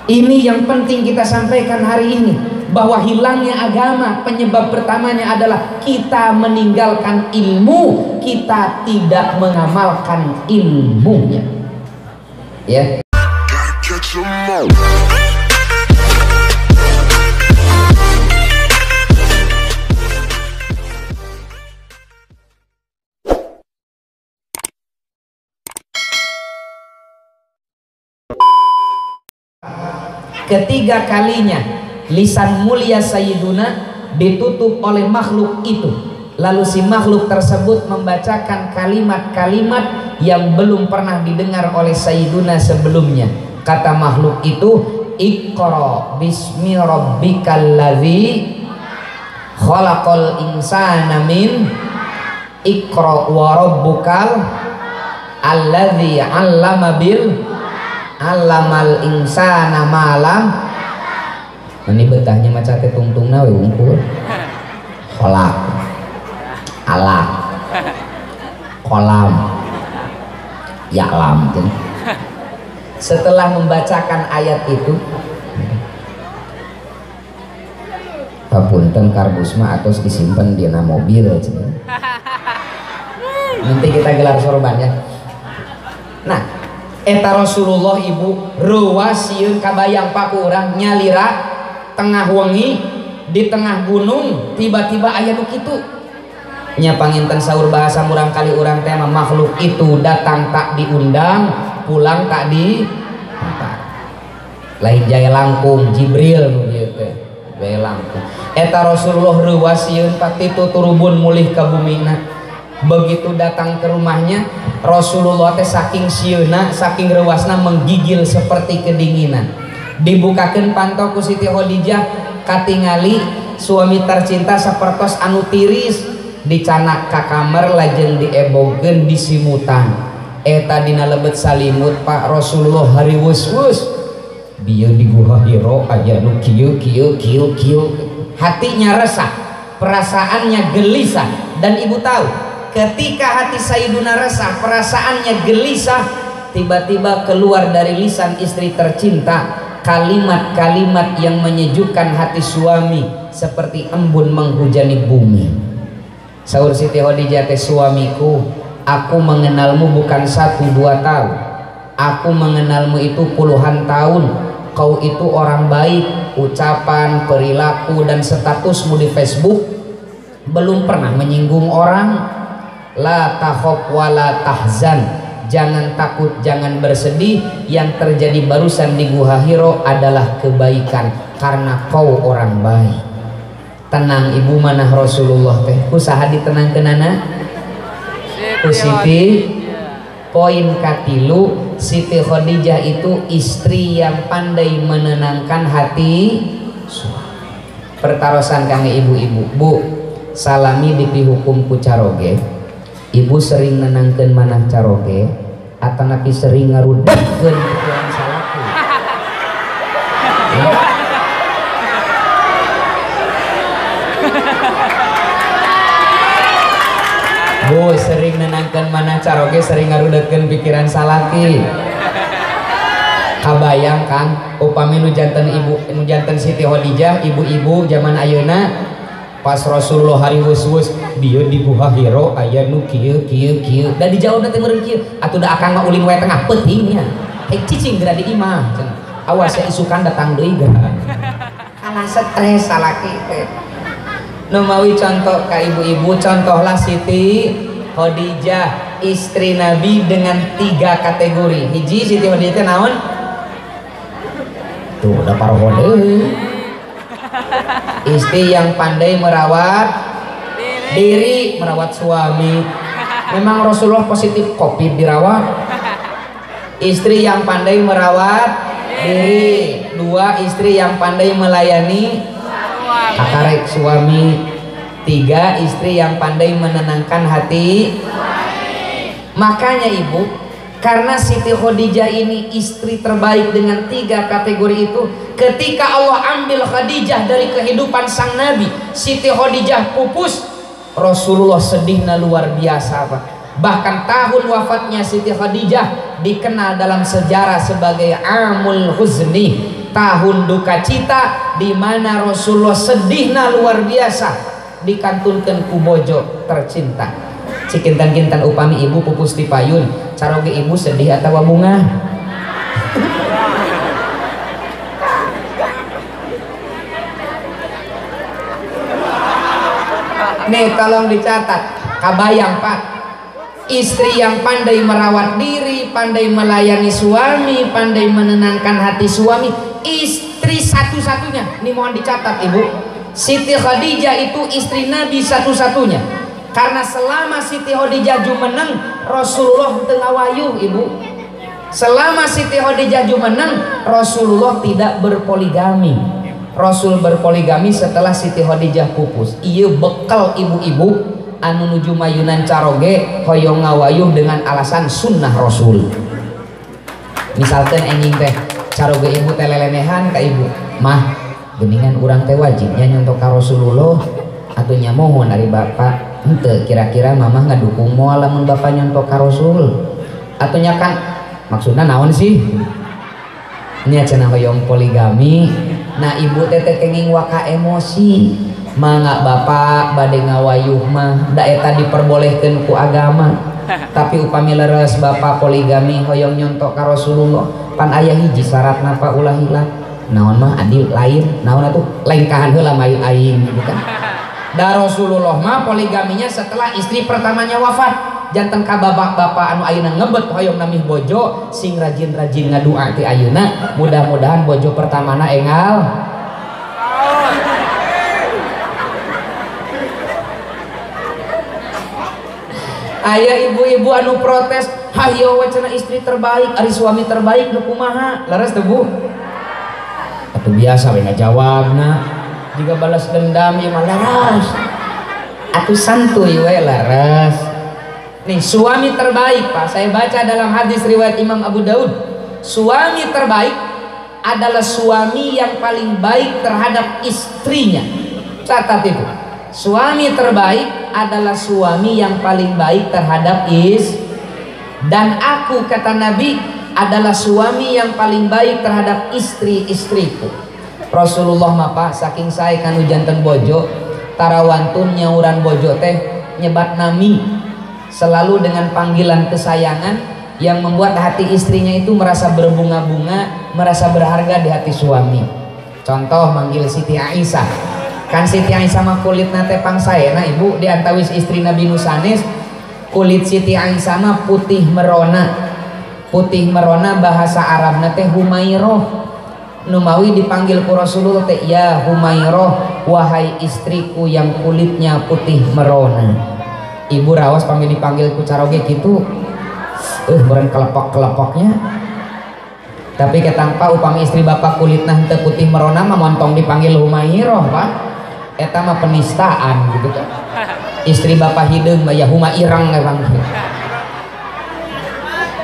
Ini yang penting kita sampaikan hari ini, bahwa hilangnya agama penyebab pertamanya adalah kita meninggalkan ilmu, kita tidak mengamalkan ilmunya. Ya. Ketiga kalinya lisan mulia Sayyiduna ditutup oleh makhluk itu, lalu si makhluk tersebut membacakan kalimat-kalimat yang belum pernah didengar oleh Sayyiduna sebelumnya. Kata makhluk itu, Iqra bismi rabbikal ladzi khalaqal insana min Iqra wa rabbukal alladzi 'allama bil 'allamal insana malam. Ini betahnya macam ketungtungna we ungkul. Kholak, alak, kolam, ya'lam. Setelah membacakan ayat itu, papunten karbusma atos disimpan di mobil. Nanti kita gelar sorban ya. Nah, eta Rasulullah ibu ruwasieun kabayang pakurang nyalira tengah wengi di tengah gunung, tiba-tiba aya nu kitu nya panginten saur bahasa murang kali urang teh makhluk itu datang tak diundang, pulang tak di lain jaya langkung Jibril nu dieu teh jaya langkung. Eta Rasulullah ruwasieun patitu turubun mulih ka bumina. Begitu datang ke rumahnya, Rasulullah teh saking sieuna, saking rewasna menggigil seperti kedinginan. Dibukakeun panto ku Siti Khadijah, katingali suami tercinta sapertos anu tiris, dicanak ka kamar lajeng diebogkeun disimutan. Eta dina lebet salimut Pak Rasulullah hariwus-wus. Bieu di Guha Hiro aya nu kieu kieu kieu kieu. Hatinya resah, perasaannya gelisah, dan ibu tahu ketika hati Sayyiduna resah, perasaannya gelisah, tiba-tiba keluar dari lisan istri tercinta kalimat-kalimat yang menyejukkan hati suami seperti embun menghujani bumi. Saur Siti Khadijah teh, suamiku, aku mengenalmu bukan 1-2 tahun, aku mengenalmu itu puluhan tahun. Kau itu orang baik, ucapan, perilaku, dan statusmu di Facebook belum pernah menyinggung orang. La takhaf wa la tahzan, jangan takut, jangan bersedih. Yang terjadi barusan di Guha Hiro adalah kebaikan karena kau orang baik. Tenang ibu, manah Rasulullah teh usaha ditenangkeunana ku Siti. Poin katilu, Siti Khadijah itu istri yang pandai menenangkan hati suami. Pertarosan kang ibu-ibu, bu salami dipihukum ku caroge, ibu sering nenangkeun manah caroge atanapi sering ngarudahkeun pikiran salaku? Bu sering nenangkeun manah caroge, sering ngarudahkeun pikiran salaki. Kabayang Kang, upami nu janten ibu, nu janten Siti Khadijah, ibu-ibu zaman ayeuna pas Rasulullah hari wus-wus dia di Guha Hiro aya nu kieu kieu kieu, da dijawabna teh meureun kieu, atuh da akang mah ulin wae tengah peutingnya cicing geura di imah cenah, awas ya isukan datang deui geura kalah stres salaki teh. Nu mawi contoh ka ibu-ibu, contohlah Siti Khadijah istri Nabi dengan 3 kategori. Hiji, Siti Khadijah teh naon? Tuh udah parode, istri yang pandai merawat diri, merawat suami. Memang Rasulullah positif COVID dirawat. Istri yang pandai merawat diri. 2, istri yang pandai melayani kakarek suami. 3, istri yang pandai menenangkan hati. Makanya ibu, karena Siti Khadijah ini istri terbaik dengan 3 kategori itu, ketika Allah ambil Khadijah dari kehidupan sang Nabi, Siti Khadijah pupus, Rasulullah sedihnya luar biasa Pak. Bahkan tahun wafatnya Siti Khadijah dikenal dalam sejarah sebagai Amul Huzni, tahun duka cita, di mana Rasulullah sedihna luar biasa dikantunkan ku bojo tercinta. Cikintan-kintan upami ibu pupus di payun, caroge ibu sedih atau bunga? Nih tolong dicatat, kabayang Pak, istri yang pandai merawat diri, pandai melayani suami, pandai menenangkan hati suami, istri satu-satunya. Ini mohon dicatat ibu, Siti Khadijah itu istri Nabi satu-satunya. Karena selama Siti Khadijah jumeneng, Rasulullah tengah wayuh ibu. Selama Siti Khadijah jumeneng, Rasulullah tidak berpoligami. Rasul berpoligami setelah Siti Khadijah pupus. Iya bekal ibu-ibu anu nuju mayunan caroge hoyong ngawayuh dengan alasan sunnah Rasul. Misalkan enging teh caroge ibu teh lelenehan ka ibu, mah geningan urang teh wajibnya nyontok ka Rasulullah atuh nya mohon dari bapak henteu kira-kira mamah ngadukung moal lamun bapak nyontok ka Rasul atuh nya kan maksudna naon sih nya cenah hoyong poligami. Nah ibu teteh kenging waka emosi mangga bapak bade ngawayuh mah da eta diperbolehkeun ku agama. Tapi upami leres bapak poligami hoyong nyontok ka Rasulullah pan aya hiji syaratna Pak ulah hilang naon mah adil lain naon atuh lengkahan heula mayu aing gitu kan. Da Rasulullah mah poligaminya setelah istri pertamanya wafat. Janten ka bapak-bapak anu ayeuna ngebet hoyong namih bojo sing rajin-rajin ngadua ti ayeuna mudah-mudahan bojo pertamana engal. Aya ibu-ibu anu protes, hayo we cenah istri terbaik, ari suami terbaik nu kumaha? Leres teu Bu? Atuh biasa we ngajawabna. Jika balas dendam ieu mah leres. Atuh santuy we leres. Nih suami terbaik Pak, saya baca dalam hadis riwayat Imam Abu Daud, suami terbaik adalah suami yang paling baik terhadap istrinya. Catat itu, suami terbaik adalah suami yang paling baik terhadap dan aku kata Nabi adalah suami yang paling baik terhadap istri-istriku. Rasulullah mah Pak saking saya kanu janten bojo tarawantun nyauran bojo teh nyebat nami selalu dengan panggilan kesayangan yang membuat hati istrinya itu merasa berbunga-bunga, merasa berharga di hati suami. Contoh manggil Siti Aisyah, kan Siti Aisyah mah kulit nate pangsaena ibu di antawis istri Nabi Nusanes. Kulit Siti Aisyah mah putih merona. Putih merona bahasa Arab nate Humairoh. Numawi dipanggil ku Rasulullah teh ya Humairoh, wahai istriku yang kulitnya putih merona. Ibu rawas panggil dipanggil ku caroge gitu beren kelepok-kelepoknya. Tapi ketangpa upami istri bapak kulitna henteu putih merona mah montong dipanggil Humairoh Pak, eta mah penistaan gitu kan. Istri bapak hideung mah ya Humairang memang.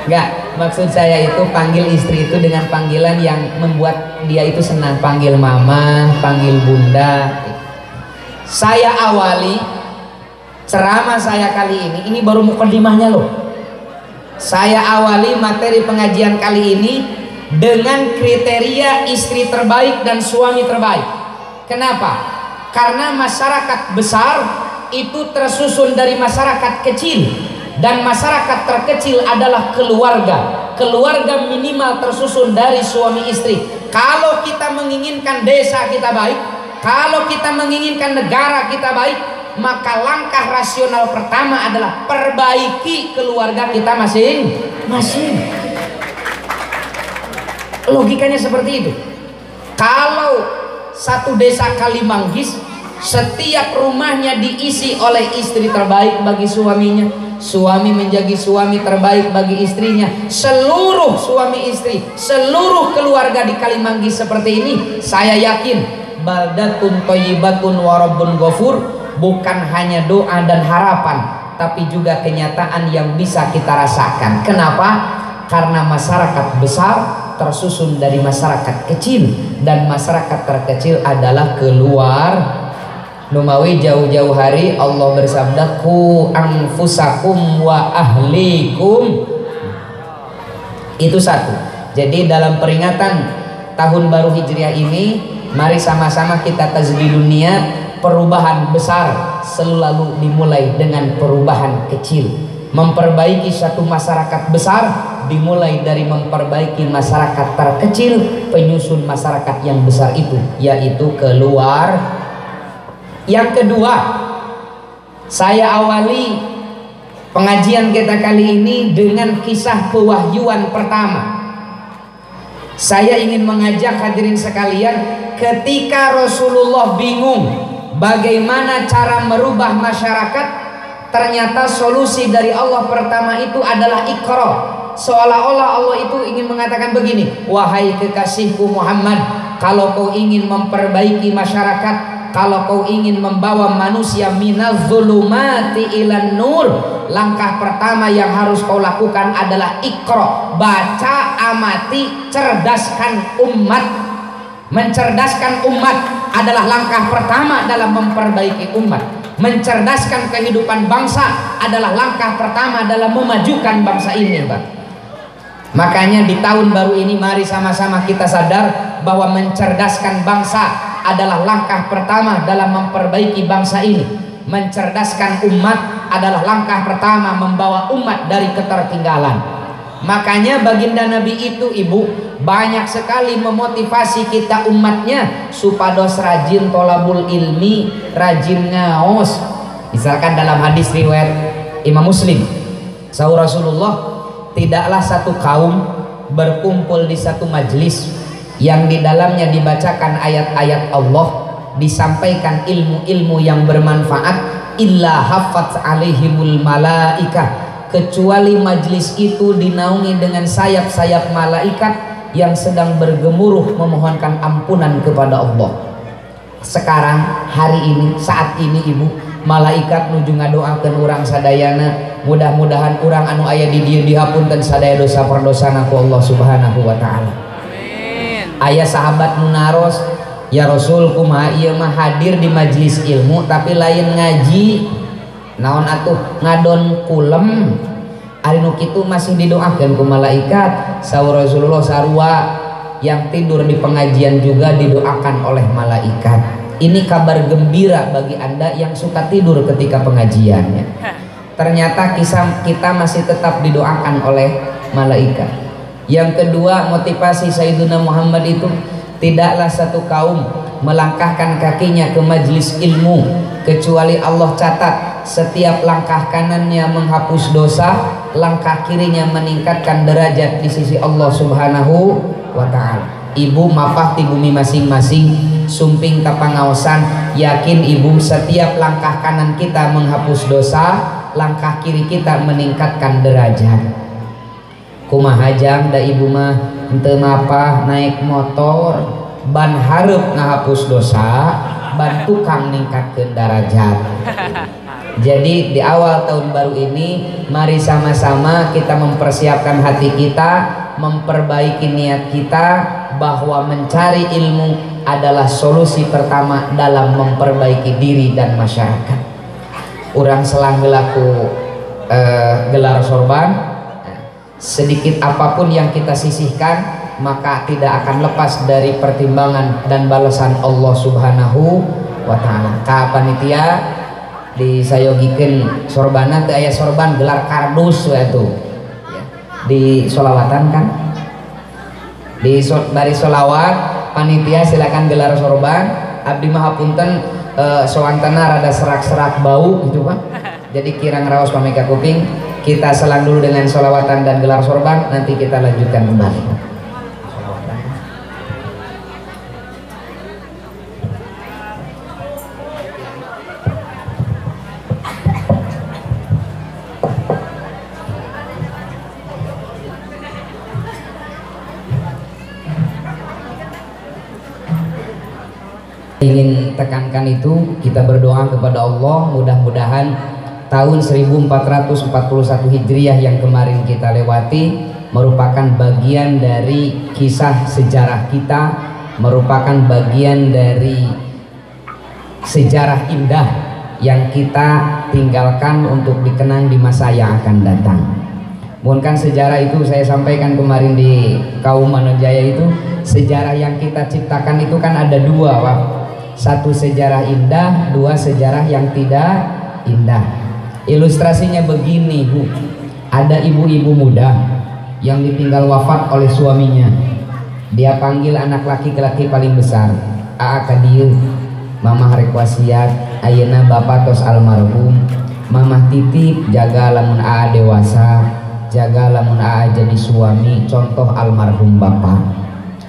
Enggak, maksud saya itu panggil istri itu dengan panggilan yang membuat dia itu senang, panggil mama, panggil bunda. Saya awali ceramah saya kali ini baru mukadimahnya loh. Saya awali materi pengajian kali ini dengan kriteria istri terbaik dan suami terbaik. Kenapa? Karena masyarakat besar itu tersusun dari masyarakat kecil, dan masyarakat terkecil adalah keluarga. Keluarga minimal tersusun dari suami istri. Kalau kita menginginkan desa kita baik, kalau kita menginginkan negara kita baik, maka langkah rasional pertama adalah perbaiki keluarga kita masing-masing. Logikanya seperti itu. Kalau satu desa Kalimanggis setiap rumahnya diisi oleh istri terbaik bagi suaminya, suami menjadi suami terbaik bagi istrinya, seluruh suami istri, seluruh keluarga di Kalimanggis seperti ini, saya yakin baldatun thayyibatun wa rabbun ghafur bukan hanya doa dan harapan, tapi juga kenyataan yang bisa kita rasakan. Kenapa? Karena masyarakat besar tersusun dari masyarakat kecil, dan masyarakat terkecil adalah Numawi jauh-jauh hari Allah bersabda ku anfusakum wa ahlikum. Itu satu. Jadi dalam peringatan tahun baru Hijriah ini, mari sama-sama kita tajdidun niat. Perubahan besar selalu dimulai dengan perubahan kecil. Memperbaiki satu masyarakat besar dimulai dari memperbaiki masyarakat terkecil, penyusun masyarakat yang besar itu, yaitu keluar. Yang kedua, saya awali pengajian kita kali ini dengan kisah pewahyuan pertama. Saya ingin mengajak hadirin sekalian, ketika Rasulullah bingung bagaimana cara merubah masyarakat, ternyata solusi dari Allah pertama itu adalah Iqra. Seolah-olah Allah itu ingin mengatakan begini, wahai kekasihku Muhammad, kalau kau ingin memperbaiki masyarakat, kalau kau ingin membawa manusia minaz zulumati ilan nur, langkah pertama yang harus kau lakukan adalah Iqra. Baca, amati, cerdaskan umat. Mencerdaskan umat adalah langkah pertama dalam memperbaiki umat. Mencerdaskan kehidupan bangsa adalah langkah pertama dalam memajukan bangsa ini, Pak. Makanya di tahun baru ini mari sama-sama kita sadar bahwa mencerdaskan bangsa adalah langkah pertama dalam memperbaiki bangsa ini. Mencerdaskan umat adalah langkah pertama membawa umat dari ketertinggalan. Makanya baginda Nabi itu, Ibu, banyak sekali memotivasi kita umatnya supados rajin tolabul ilmi, rajin ngaos. Misalkan dalam hadis riwayat Imam Muslim, sahur Rasulullah, tidaklah satu kaum berkumpul di satu majlis yang di dalamnya dibacakan ayat-ayat Allah, disampaikan ilmu-ilmu yang bermanfaat, illa haffat alaihimul malaikah, kecuali majlis itu dinaungi dengan sayap-sayap malaikat yang sedang bergemuruh memohonkan ampunan kepada Allah. Sekarang, hari ini, saat ini, Ibu, malaikat nuju ngadoakeun urang sadayana, mudah-mudahan urang anu aya di dieu dihapunten sadaya dosa perdosana ku Allah Subhanahu wa taala. Ayah sahabat nunaros, ya Rasul kumaha ieu mah hadir di majelis ilmu tapi lain ngaji, naon atuh ngadon kulem. Ari nu kitu masih didoakeun ku malaikat. Saur Rasulullah sarua yang tidur di pengajian juga didoakan oleh malaikat. Ini kabar gembira bagi Anda yang suka tidur ketika pengajiannya. Ternyata kisah kita masih tetap didoakan oleh malaikat. Yang kedua, motivasi Sayyidina Muhammad itu, tidaklah satu kaum melangkahkan kakinya ke majelis ilmu kecuali Allah catat setiap langkah kanannya menghapus dosa, langkah kirinya meningkatkan derajat di sisi Allah Subhanahu wa ta'ala. Ibu mapah di bumi masing-masing, sumping kapangaosan, yakin Ibu setiap langkah kanan kita menghapus dosa, langkah kiri kita meningkatkan derajat. Kumaha jang da Ibu mah henteu mapah naik motor, ban hareup ngahapus dosa, ban tukang ningkatkeun derajat. Jadi di awal tahun baru ini mari sama-sama kita mempersiapkan hati kita, memperbaiki niat kita bahwa mencari ilmu adalah solusi pertama dalam memperbaiki diri dan masyarakat. Urang selang gelaku gelar sorban, sedikit apapun yang kita sisihkan maka tidak akan lepas dari pertimbangan dan balasan Allah Subhanahu wa ta'ala. Ka panitia disayogikeun sorbana teu aya sorban gelar kardus we atuh. Di solawatan kan? Di bari solawat panitia silakan gelar sorban. Abdi mah hapunten soantana rada serak-serak bau gitu Pak. Jadi kirang raos pameka kuping. Kita selang dulu dengan solawatan dan gelar sorban, nanti kita lanjutkan kembali. Ingin tekankan itu, kita berdoa kepada Allah mudah-mudahan tahun 1441 Hijriah yang kemarin kita lewati merupakan bagian dari kisah sejarah kita, merupakan bagian dari sejarah indah yang kita tinggalkan untuk dikenang di masa yang akan datang. Mungkin sejarah itu saya sampaikan kemarin di kaum Manojaya itu, sejarah yang kita ciptakan itu kan ada dua, Pak. Satu sejarah indah, dua sejarah yang tidak indah. Ilustrasinya begini, Bu. Ada ibu-ibu muda yang ditinggal wafat oleh suaminya. Dia panggil anak laki-laki paling besar, Aa kadieu, Mamah rek wasiat, ayeuna bapak tos almarhum, Mamah titip jaga lamun Aa dewasa, jaga lamun Aa jadi suami, contoh almarhum bapak.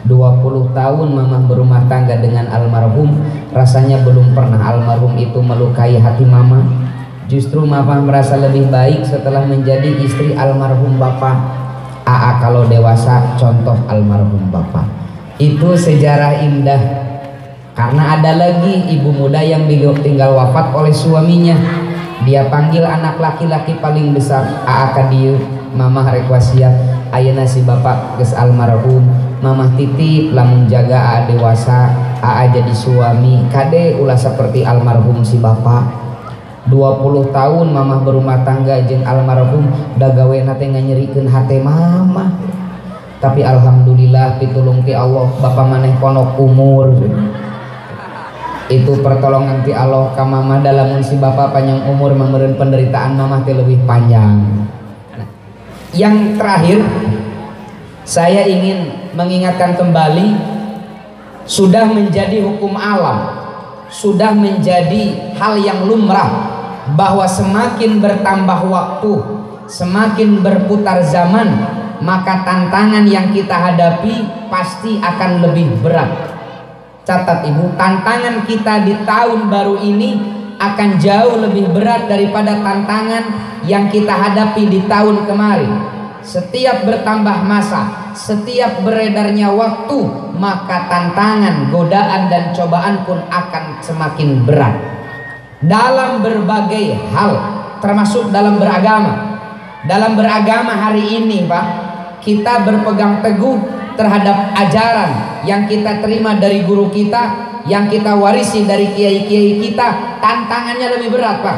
20 tahun Mamah berumah tangga dengan almarhum, rasanya belum pernah almarhum itu melukai hati Mamah. Justru Mamah merasa lebih baik setelah menjadi istri almarhum bapak. Aa kalau dewasa contoh almarhum bapak. Itu sejarah indah. Karena ada lagi ibu muda yang tinggal wafat oleh suaminya. Dia panggil anak laki-laki paling besar, Aa kadieu, Mamah rek wasiat, ayeuna si bapak geus almarhum, Mamah titip lamun jaga Aa dewasa, Aa jadi suami, kade ulah seperti almarhum si bapak. 20 tahun Mamah berumah tangga jeung almarhum, da gawena teh nganyerikeun hate Mamah. Tapi alhamdulillah pitulung ti Allah bapak maneh ponok umur. Itu pertolongan ti Allah ka Mamah, dalam si bapak panjang umur memberi penderitaan Mamah teh lebih panjang. Yang terakhir saya ingin mengingatkan kembali, sudah menjadi hukum alam, sudah menjadi hal yang lumrah bahwa semakin bertambah waktu, semakin berputar zaman, maka tantangan yang kita hadapi pasti akan lebih berat. Catat ibu, tantangan kita di tahun baru ini akan jauh lebih berat daripada tantangan yang kita hadapi di tahun kemarin. Setiap bertambah masa, setiap beredarnya waktu, maka tantangan, godaan dan cobaan pun akan semakin berat dalam berbagai hal, termasuk dalam beragama. Dalam beragama hari ini, Pak, kita berpegang teguh terhadap ajaran yang kita terima dari guru kita, yang kita warisi dari kiai-kiai kita. Tantangannya lebih berat, Pak.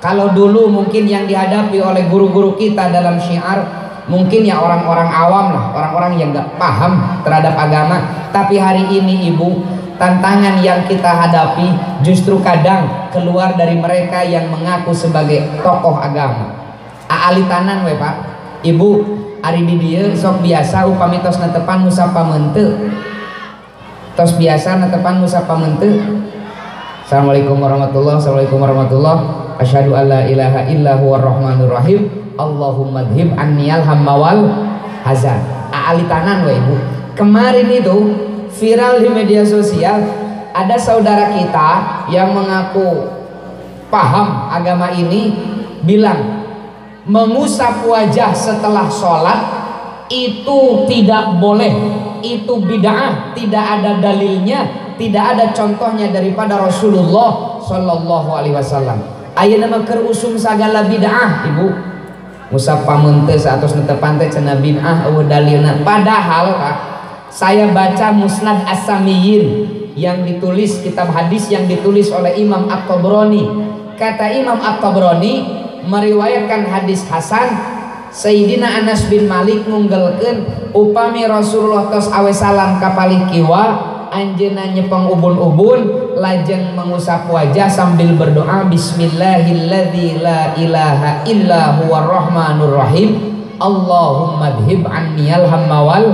Kalau dulu mungkin yang dihadapi oleh guru-guru kita dalam syiar mungkin ya orang-orang awam lah, orang-orang yang gak paham terhadap agama. Tapi hari ini ibu, tantangan yang kita hadapi justru kadang keluar dari mereka yang mengaku sebagai tokoh agama. Aalitanan we Pak, ibu ari di dieu sok biasa upami tos netepan musa pamenteun, tos biasa netepan musa pamenteun. Assalamualaikum warahmatullahi wabarakatuh. Assalamualaikum warahmatullahi wabarakatuh. Asyhadu an la ilaha illa huwar rahmanur rahim. Allahumma dhib anniyal hamma wal hazan. Aalitanan we ibu. Kemarin itu viral di media sosial, ada saudara kita yang mengaku paham agama ini bilang mengusap wajah setelah sholat itu tidak boleh, itu bid'ah, tidak ada dalilnya, tidak ada contohnya daripada Rasulullah Shallallahu Alaihi Wasallam. Ayeuna mah keur usum sagala bid'ah ibu. Musap pamunte satos netepan teh cenah bid'ah eueuh dalilna. Padahal Kak, saya baca Musnad As-Samiyyin yang ditulis, kitab hadis yang ditulis oleh Imam At-Tabrani. Kata Imam At-Tabrani meriwayatkan hadis hasan, Sayyidina Anas bin Malik nunggelkeun upami Rasulullah tos awe salam ka palih kiwa, anjeunna nyepeng ubun-ubun lajeng mengusap wajah sambil berdoa bismillahilladzi la ilaha illa huwar rahmanur rahim Allahumma dhib anniyal hamma wal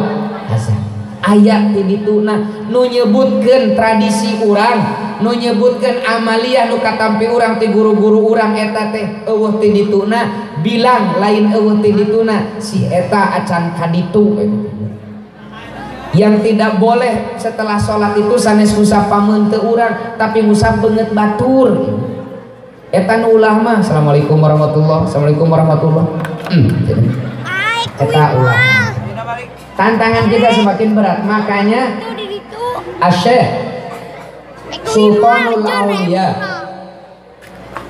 hazan. Ayat tidituna nu nyebutkeun tradisi urang, nu nyebutkeun amaliyah nu katampi urang ti guru-guru urang eta teh eueuh tidituna, bilang lain eueuh tidituna si eta acan kaditu. Yang tidak boleh setelah sholat itu sanes ngusap pameun teu urang, tapi ngusap beungeut batur. Eta nu ulah mah assalamualaikum warahmatullahi wabarakatuh. Assalamualaikum warahmatullahi wabarakatuh. Eta ulah. Tantangan kita semakin berat, makanya Syekh Sultanul Auliya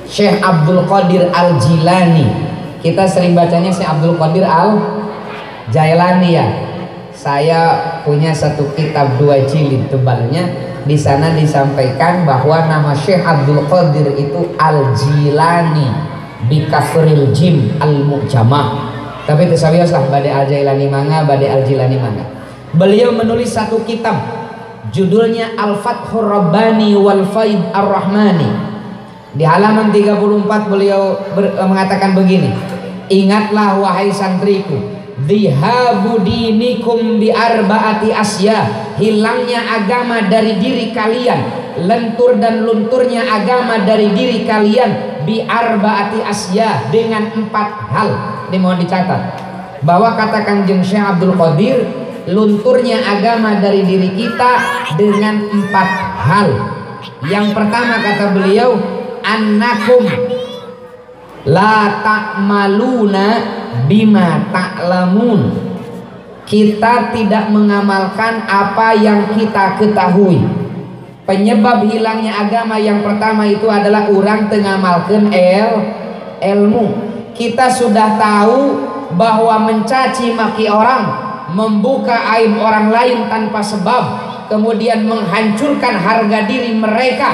Syekh Abdul Qadir Al-Jilani, kita sering bacanya Syekh Abdul Qadir Al-Jailani ya. saya punya satu kitab 2 jilid tebalnya. Di sana disampaikan bahwa nama Syekh Abdul Qadir itu Al-Jilani bi kasril jim al-mu'jamah. Tapi tersabiyos lah bade Al-Jailani manga, bade Al-Jilani manga. Beliau menulis satu kitab judulnya Al-Fathur Rabbani wal Faid Ar-Rahmani. Di halaman 34 beliau mengatakan begini, ingatlah wahai santriku, dhihabu dinikum bi arba'ati asya, hilangnya agama dari diri kalian, lentur dan lunturnya agama dari diri kalian bi arba'ati asya, dengan 4 hal. Ini mohon dicatat bahwa kata Kanjeng Syekh Abdul Qadir, lunturnya agama dari diri kita dengan 4 hal. Yang pertama kata beliau, annakum la ta'maluna bima ta'lamun. Kita tidak mengamalkan apa yang kita ketahui. Penyebab hilangnya agama yang pertama itu adalah orang tengamalkan ilmu. Kita sudah tahu bahwa mencaci maki orang, membuka aib orang lain tanpa sebab, kemudian menghancurkan harga diri mereka,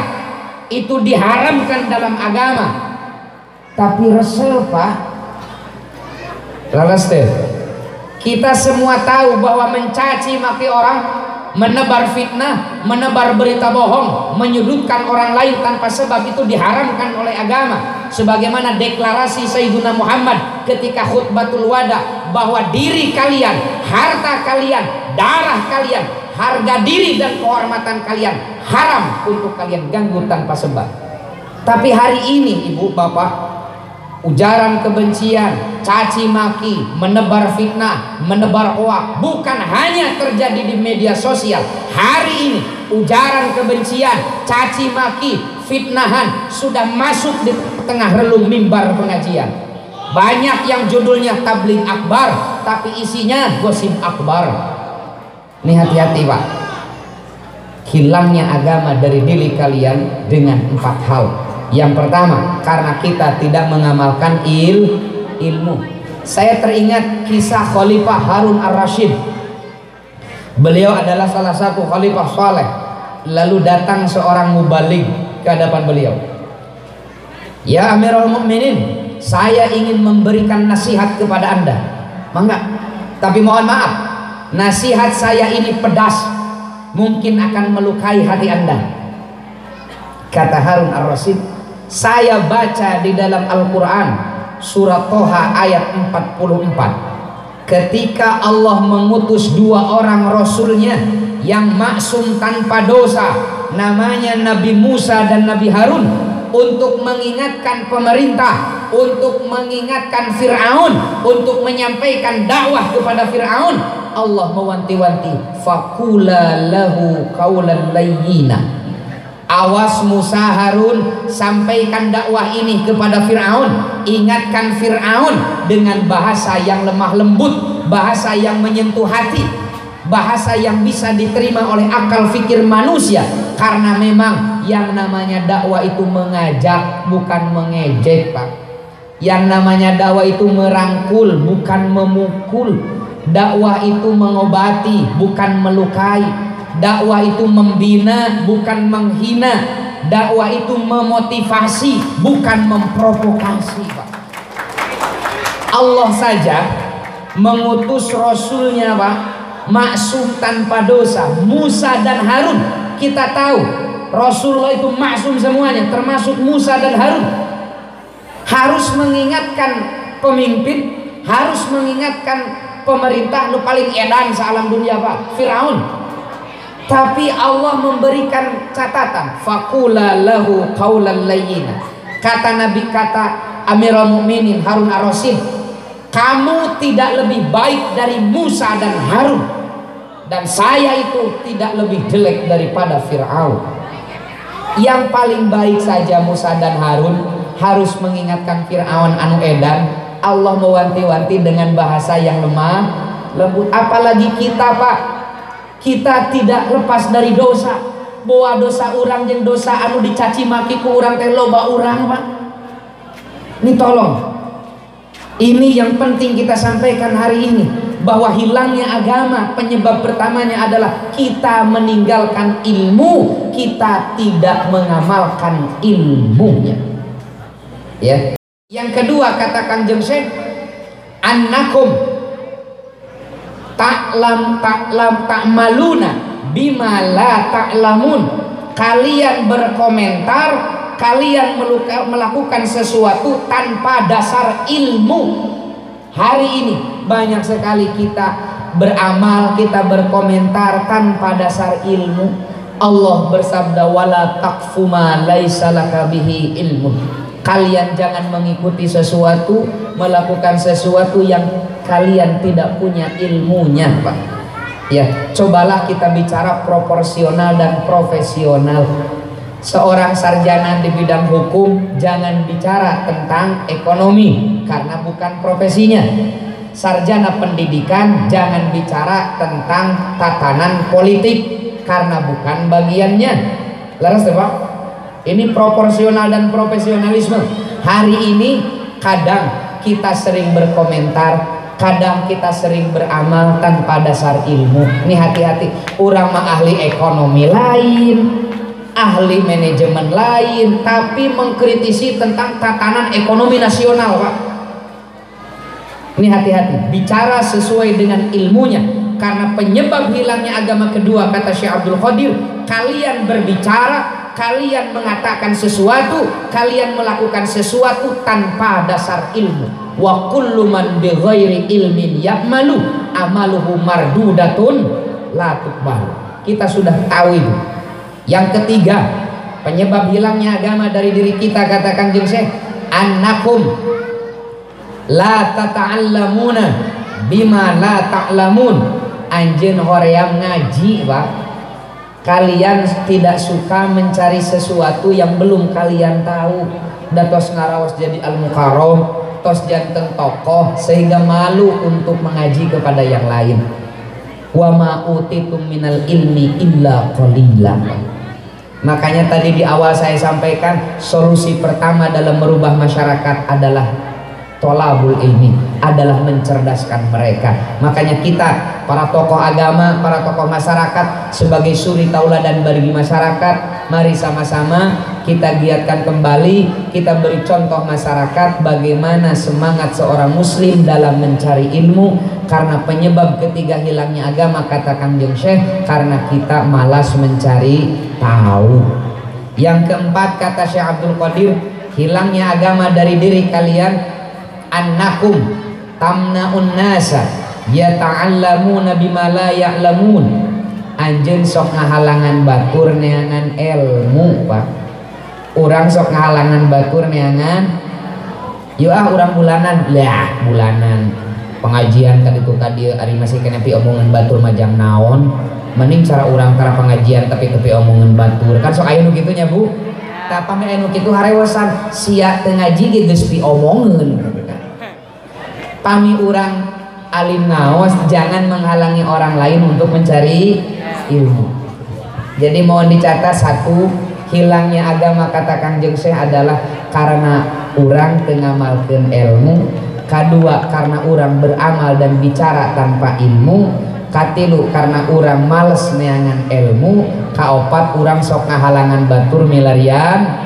itu diharamkan dalam agama. Tapi resel Pak, kita semua tahu bahwa mencaci maki orang, menebar fitnah, menebar berita bohong, menyudutkan orang lain tanpa sebab itu diharamkan oleh agama. Sebagaimana deklarasi Sayyidina Muhammad ketika khutbatul wada, bahwa diri kalian, harta kalian, darah kalian, harga diri dan kehormatan kalian haram untuk kalian ganggu tanpa sebab. Tapi hari ini ibu bapak, ujaran kebencian, caci maki, menebar fitnah, menebar hoak bukan hanya terjadi di media sosial. Hari ini ujaran kebencian, caci maki, fitnahan sudah masuk di tengah relung mimbar pengajian. Banyak yang judulnya tabligh akbar tapi isinya gosip akbar. Ini hati-hati Pak, hilangnya agama dari diri kalian dengan 4 hal. Yang pertama, karena kita tidak mengamalkan ilmu. Saya teringat kisah Khalifah Harun Ar-Rasyid. Beliau adalah salah satu khalifah saleh. Lalu datang seorang mubaligh ke hadapan beliau. Ya Amirul Mukminin, saya ingin memberikan nasihat kepada Anda. Mangga, tapi mohon maaf, nasihat saya ini pedas, mungkin akan melukai hati Anda. Kata Harun Ar-Rasyid, saya baca di dalam Al-Quran surat Toha ayat 44, ketika Allah mengutus 2 orang rasulnya yang maksum tanpa dosa, namanya Nabi Musa dan Nabi Harun, untuk mengingatkan pemerintah, untuk mengingatkan Fir'aun, untuk menyampaikan dakwah kepada Fir'aun. Allah mewanti-wanti, faqula lahu qawlan layyina. Awas Musa Harun, sampaikan dakwah ini kepada Fir'aun, ingatkan Fir'aun dengan bahasa yang lemah lembut, bahasa yang menyentuh hati, bahasa yang bisa diterima oleh akal fikir manusia. Karena memang yang namanya dakwah itu mengajak, bukan mengejek Pak. Yang namanya dakwah itu merangkul, bukan memukul. Dakwah itu mengobati, bukan melukai. Dakwah itu membina, bukan menghina. Dakwah itu memotivasi, bukan memprovokasi Pak. Allah saja mengutus rasulnya Pak, maksum tanpa dosa, Musa dan Harun. Kita tahu Rasulullah itu maksum semuanya, termasuk Musa dan Harun. Harus mengingatkan pemimpin, harus mengingatkan pemerintah, nu paling edan salam dunia Pak, Fir'aun. Tapi Allah memberikan catatan, faqula lahu qawlan layyina. Kata Nabi, kata Amirul Mukminin Harun Ar-Rasyid, kamu tidak lebih baik dari Musa dan Harun, dan saya itu tidak lebih jelek daripada Fir'aun. Yang paling baik saja Musa dan Harun harus mengingatkan Fir'aun anu edan. Allah mewanti-wanti dengan bahasa yang lemah lembut. Apalagi kita Pak, kita tidak lepas dari dosa. Bahwa dosa orang yang dosa anu dicaci maki ku orang teh loba orang Pak. Ini tolong, ini yang penting kita sampaikan hari ini. bahwa hilangnya agama penyebab pertamanya adalah kita meninggalkan ilmu, kita tidak mengamalkan ilmunya. Ya. Yang kedua kata Kangjeng Syekh, annakum ta'maluna bima la ta'lamun. Kalian berkomentar, kalian melakukan sesuatu tanpa dasar ilmu. Hari ini banyak sekali kita beramal, kita berkomentar tanpa dasar ilmu. Allah bersabda, wala taqfu ma laisa laka bihi ilmun. Kalian jangan mengikuti sesuatu, melakukan sesuatu yang kalian tidak punya ilmunya, Pak. Ya, cobalah kita bicara proporsional dan profesional. Seorang sarjana di bidang hukum jangan bicara tentang ekonomi karena bukan profesinya. Sarjana pendidikan jangan bicara tentang tatanan politik karena bukan bagiannya. Laras Pak? Ini proporsional dan profesionalisme. Hari ini kadang kita sering berkomentar, kadang kita sering beramal tanpa dasar ilmu. Ini hati-hati. Orang mah ahli ekonomi lain, ahli manajemen lain, tapi mengkritisi tentang tatanan ekonomi nasional, Pak. Ini hati-hati, bicara sesuai dengan ilmunya. Karena penyebab hilangnya agama kedua, kata Syekh Abdul Qadir, kalian berbicara, kalian mengatakan sesuatu, kalian melakukan sesuatu tanpa dasar ilmu. Wa kullu man bighairi ilmin ya'malu amaluhu mardudatun la tuqbalu. Kita sudah tahu itu. Yang ketiga, penyebab hilangnya agama dari diri kita, kata Kangjeng Syekh, annakum la tata'allamuna bima la ta'lamun. Anjeun hoream ngaji, Pak. Kalian tidak suka mencari sesuatu yang belum kalian tahu. Datos ngaraos jadi al-mukarram, tos janten tokoh, sehingga malu untuk mengaji kepada yang lain. Wa ma utitum minal ilmi illa qalila. Makanya tadi di awal saya sampaikan, solusi pertama dalam merubah masyarakat adalah tolabul ilmi, adalah mencerdaskan mereka. Makanya kita, para tokoh agama, para tokoh masyarakat, sebagai suri tauladan bagi masyarakat, mari sama-sama kita giatkan kembali, kita beri contoh masyarakat bagaimana semangat seorang muslim dalam mencari ilmu. Karena penyebab ketiga hilangnya agama, kata Kangjeng Syekh, karena kita malas mencari tahu. Yang keempat, kata Syekh Abdul Qadir, hilangnya agama dari diri kalian, annakum tamna'un nasa yata'allamuna bima la ya'lamun. Anjeun sok ngahalangan batur neangan ilmu, Pak. Urang sok ngahalangan batur neangan yuk urang bulanan lah, bulanan pengajian tadi tuh tadi ari masih kena pi omongan batur majang naon, mending cara urang tara pengajian tapi tepi omongan batur kan sok aya nu kitu nya, Bu. Tah pami anu kitu harewasan sia teu ngaji ge geus pi omongeun. Pami urang alim ngaos, jangan menghalangi orang lain untuk mencari ilmu. Jadi mohon dicatat, satu, hilangnya agama, kata Kangjeng Syekh, adalah karena urang teu ngamalkeun ilmu. Kedua, karena urang beramal dan bicara tanpa ilmu. Katilu, karena urang males neangan ilmu. Kaopat, urang sok ngahalangan batur milarian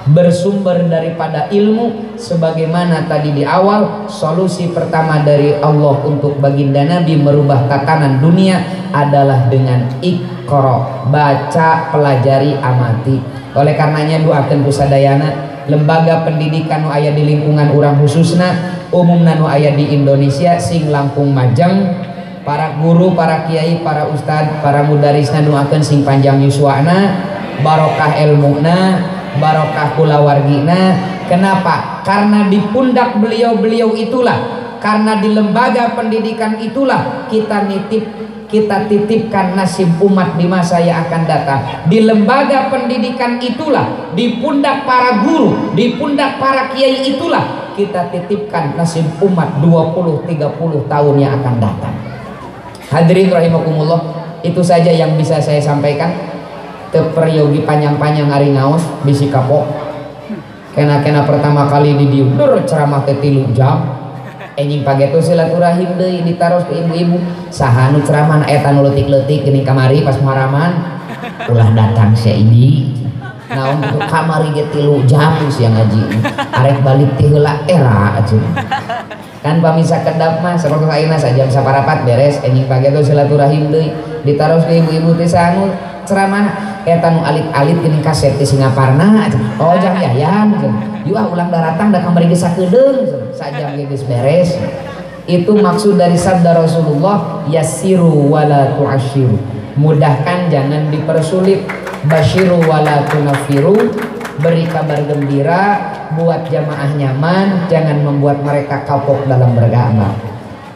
bersumber daripada ilmu. Sebagaimana tadi di awal, solusi pertama dari Allah untuk baginda Nabi merubah tatanan dunia adalah dengan iqra, baca, pelajari, amati. Oleh karenanya doakeun kusadayana lembaga pendidikan nu aya di lingkungan urang khususna, umumna nu aya di Indonesia sing langkung majeng, para guru, para kiai, para ustad, para mudarisna doakeun sing panjang yuswana, barokah ilmuna, barokah kulawargina. Kenapa? Karena di pundak beliau-beliau itulah, karena di lembaga pendidikan itulah kita titipkan nasib umat di masa yang akan datang. Di lembaga pendidikan itulah, di pundak para guru, di pundak para kiai itulah kita titipkan nasib umat 20-30 tahun yang akan datang. Hadirin rahimakumullah, itu saja yang bisa saya sampaikan. Teperyogi panjang-panjang hari ngaos bisi kapok kena pertama kali di diu ceramah ke 3 jam enjing pageto silaturahim deui ditaros ke ibu-ibu saha nu ceramah eta nu leutik-leutik geuning kamari pas muharaman ulah datang sia ini naon itu kamari ge 3 jam sia ngaji arek balik ti heula era atuh kan pamisa kedap mah sapertos ayeuna sajam saparapat beres enjing pageto silaturahim deui ditaros ke ibu-ibu teh saha nu ceramah eta nu alit-alit geuning kaset ti Singaparna oh jang yayan yuk ulang daratang da kamari ge sakedeung sajam ge geus beres itu maksud dari sabda Rasulullah yassiru wala tu'asyiru mudahkan jangan dipersulit basyiru wala tunafiru beri kabar gembira buat jamaah nyaman jangan membuat mereka kapok dalam beragama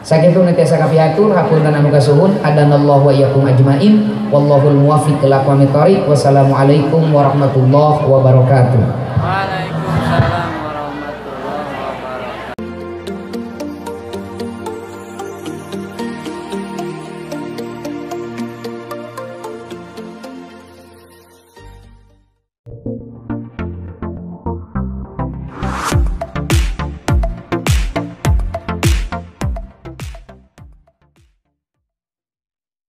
sakitu netiasa kapiatur hapunten anu kasuhun adanallahu wa iyyakum ajmain wallahul muwaffiq ila aqwamit thoriq wassalamualaikum warahmatullahi wabarakatuh.